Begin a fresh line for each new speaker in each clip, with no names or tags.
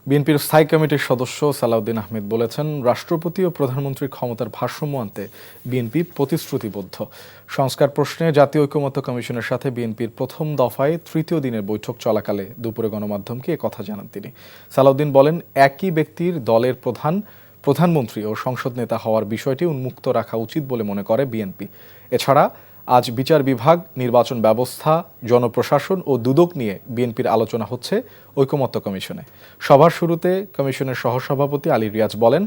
বিএনপির স্থায়ী কমিটির সদস্য সালাউদ্দিন আহমেদ বলেছেন, রাষ্ট্রপতি ও প্রধানমন্ত্রীর ক্ষমতার ভারসাম্য আনতে বিএনপি প্রতিশ্রুতিবদ্ধ। সংস্কার প্রশ্নে জাতীয় ঐকমত্য কমিশনের সাথে বিএনপির প্রথম দফায় তৃতীয় দিনের বৈঠক চলাকালে দুপুরে গণমাধ্যমকে একথা জানান তিনি। সালাউদ্দিন বলেন, একই ব্যক্তির দলের প্রধানমন্ত্রী ও সংসদ নেতা হওয়ার বিষয়টি উন্মুক্ত রাখা উচিত বলে মনে করে বিএনপি। এছাড়া আজ বিচার বিভাগ, নির্বাচন ব্যবস্থা, জনপ্রশাসন ও দুদক নিয়ে বিএনপির আলোচনা হচ্ছে ঐকমত্য কমিশনে। সভার শুরুতে কমিশনের সহসভাপতি আলী রিয়াজ বলেন,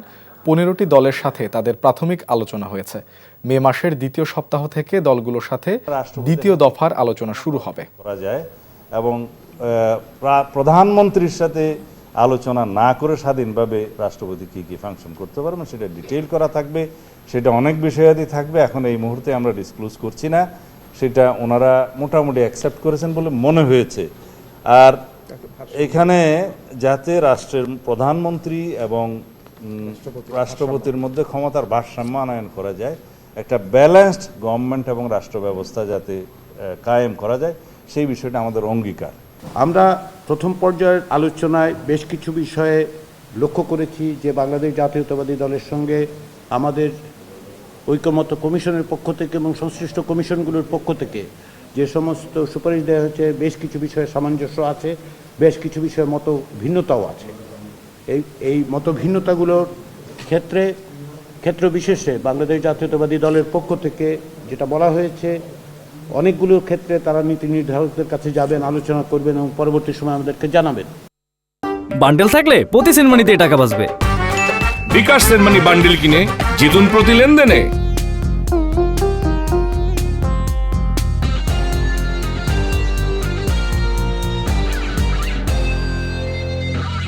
15টি দলের সাথে তাদের প্রাথমিক আলোচনা হয়েছে। মে মাসের দ্বিতীয় সপ্তাহ থেকে দলগুলোর সাথে দ্বিতীয় দফার আলোচনা শুরু হবে।
এবং প্রধানমন্ত্রীর সাথে আলোচনা না করে স্বাধীনভাবে রাষ্ট্রপতি কি ফাংশন করতে পারবেন সেটা ডিটেইল করা থাকবে। সেটা অনেক বিষয়াদি থাকবে, এখন এই মুহূর্তে আমরা ডিসক্লোজ করছি না। সেটা ওনারা মোটামুটি অ্যাকসেপ্ট করেছেন বলে মনে হয়েছে। আর এখানে যাতে রাষ্ট্রের প্রধানমন্ত্রী এবং রাষ্ট্রপতির মধ্যে ক্ষমতার ভারসাম্য আনয়ন করা যায়, একটা ব্যালেন্সড গভর্নমেন্ট এবং রাষ্ট্র ব্যবস্থা যাতে কায়েম করা যায়, সেই বিষয়টা আমাদের অঙ্গীকার।
আমরা প্রথম পর্যায়ের আলোচনায় বেশ কিছু বিষয়ে লক্ষ্য করেছি যে বাংলাদেশ জাতীয়তাবাদী দলের সঙ্গে আমাদের ঐকমত্য কমিশনের পক্ষ থেকে এবং সংশ্লিষ্ট কমিশনগুলোর পক্ষ থেকে যে সমস্ত সুপারিশ দেওয়া হয়েছে, বেশ কিছু বিষয়ে সামঞ্জস্য আছে, বেশ কিছু বিষয়ে মত ভিন্নতাও আছে। এই মত ভিন্নতাগুলোর ক্ষেত্র বিশেষে বাংলাদেশ জাতীয়তাবাদী দলের পক্ষ থেকে যেটা বলা হয়েছে, অনেকগুলো ক্ষেত্রে তারা নীতি নির্ধারকদের কাছে যাবেন, আলোচনা করবেন এবং পরবর্তী সময় আমাদেরকে জানাবেন।
বান্ডেল থাকলে প্রতি সেনমানিতে টাকা বাঁচবে।
বিকাশ সেনমানি বান্ডেল কিনে জিতুন প্রতি লেনদেনে।